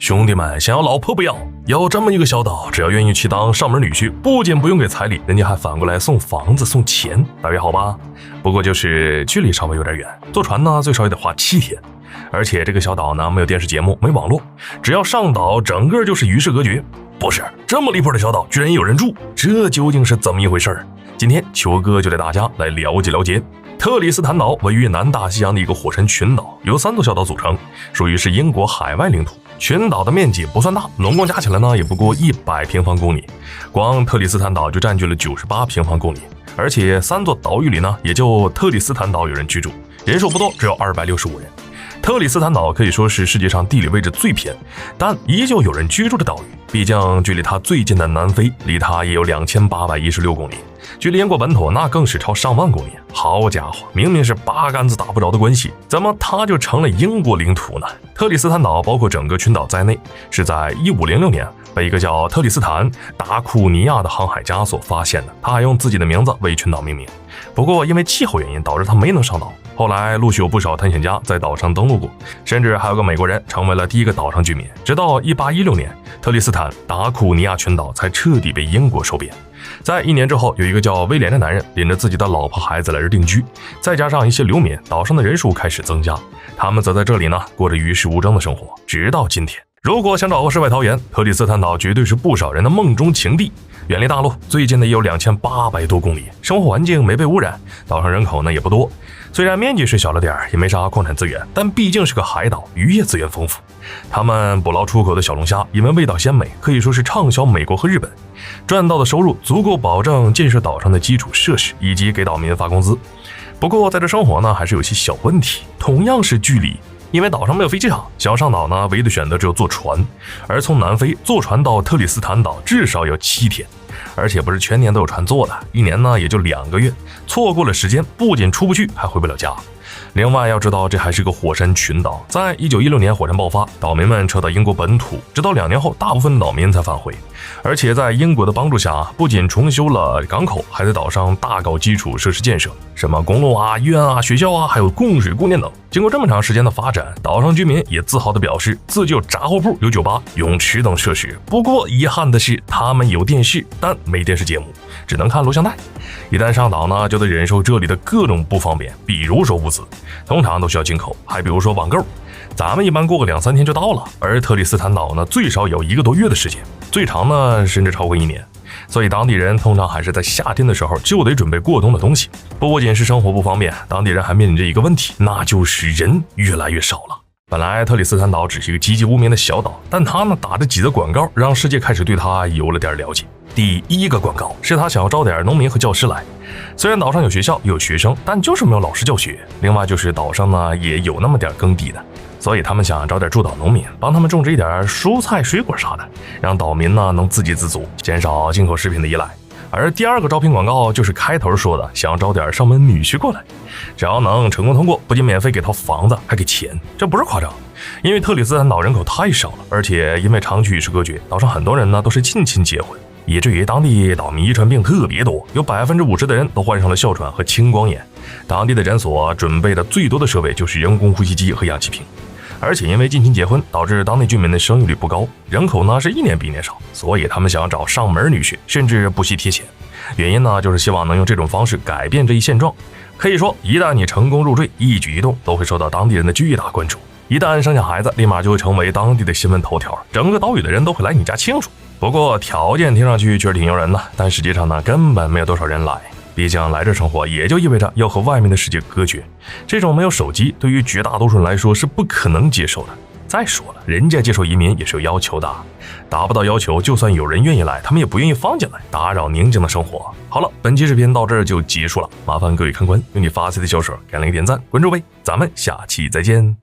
兄弟们，想要老婆不要，有这么一个小岛，只要愿意去当上门女婿，不仅不用给彩礼，人家还反过来送房子送钱，大约好吧？不过就是距离稍微有点远，坐船呢最少也得花7天，而且这个小岛呢没有电视节目，没网络，只要上岛整个就是与世隔绝。不是，这么离谱的小岛居然也有人住，这究竟是怎么一回事？今天球哥就带大家来了解了解。特里斯坦岛位于南大西洋的一个火山群岛，由3座小岛组成，属于是英国海外领土。群岛的面积不算大，总共加起来呢也不过100平方公里，光特里斯坦岛就占据了98平方公里，而且3座岛屿里呢，也就特里斯坦岛有人居住，人数不多，只有265人。特里斯坦岛可以说是世界上地理位置最偏，但依旧有人居住的岛屿。毕竟距离它最近的南非，离它也有2816公里，距离英国本土那更是超上万公里。好家伙，明明是八竿子打不着的关系，怎么它就成了英国领土呢？特里斯坦岛包括整个群岛在内，是在1506年被一个叫特里斯坦·达库尼亚的航海家所发现的，他还用自己的名字为群岛命名。不过因为气候原因导致他没能上岛，后来陆续有不少探险家在岛上登陆过，甚至还有个美国人成为了第一个岛上居民。直到1816年，特里斯坦·达库尼亚群岛才彻底被英国收编。在1年之后，有一个叫威廉的男人领着自己的老婆孩子来这定居，再加上一些流民，岛上的人数开始增加，他们则在这里呢过着与世无争的生活，直到今天。如果想找个世外桃源，特里斯坦岛绝对是不少人的梦中情地。远离大陆，最近的也有2800多公里，生活环境没被污染，岛上人口呢也不多。虽然面积是小了点，也没啥矿产资源，但毕竟是个海岛，渔业资源丰富。他们捕捞出口的小龙虾，因为味道鲜美，可以说是畅销美国和日本。赚到的收入足够保证建设岛上的基础设施，以及给岛民发工资。不过在这生活呢，还是有些小问题。同样是距离，因为岛上没有飞机场，想要上岛呢，唯一的选择只有坐船，而从南非坐船到特里斯坦岛至少要7天，而且不是全年都有船坐的，1年呢也就2个月，错过了时间，不仅出不去，还回不了家。另外要知道，这还是个火山群岛，在1916年火山爆发，岛民们撤到英国本土，直到2年后，大部分岛民才返回。而且在英国的帮助下，不仅重修了港口，还在岛上大搞基础设施建设，什么公路啊、医院啊、学校啊，还有供水供电等。经过这么长时间的发展，岛上居民也自豪地表示，自己有杂货铺、有酒吧、泳池等设施。不过遗憾的是，他们有电视，但没电视节目，只能看录像带。一旦上岛呢，就得忍受这里的各种不方便，比如说物资，通常都需要进口，还比如说网购，咱们一般过个2-3天就到了，而特里斯坦岛呢，最少有1个多月的时间，最长呢甚至超过1年。所以当地人通常还是在夏天的时候就得准备过冬的东西。不仅是生活不方便，当地人还面临着一个问题，那就是人越来越少了。本来特里斯坦岛只是一个籍籍无名的小岛，但他呢打着几则广告，让世界开始对他有了点了解。第一个广告是他想要招点农民和教师来，虽然岛上有学校有学生，但就是没有老师教学。另外就是岛上呢也有那么点耕地的，所以他们想找点驻岛农民，帮他们种植一点蔬菜水果啥的，让岛民呢能自给自足，减少进口食品的依赖。而第2个招聘广告就是开头说的，想要招点上门女婿过来，只要能成功通过，不仅免费给套房子，还给钱，这不是夸张。因为特里斯坦岛人口太少了，而且因为长期与世隔绝，岛上很多人呢都是近亲结婚，以至于当地岛民遗传病特别多，有50%的人都患上了哮喘和青光眼。当地的诊所准备的最多的设备就是人工呼吸机和氧气瓶。而且因为近亲结婚，导致当地居民的生育率不高，人口呢是1年比1年少，所以他们想要找上门女婿，甚至不惜贴钱。原因呢就是希望能用这种方式改变这一现状。可以说，一旦你成功入赘，一举一动都会受到当地人的巨大关注。一旦生下孩子，立马就会成为当地的新闻头条，整个岛屿的人都会来你家庆祝。不过条件听上去确实挺诱人的，但实际上呢根本没有多少人来。毕竟来这生活也就意味着要和外面的世界隔绝，这种没有手机对于绝大多数人来说是不可能接受的。再说了，人家接受移民也是有要求的，达不到要求，就算有人愿意来，他们也不愿意放进来，打扰宁静的生活。好了，本期视频到这儿就结束了，麻烦各位看官用你发财的小手给了一个点赞关注呗，咱们下期再见。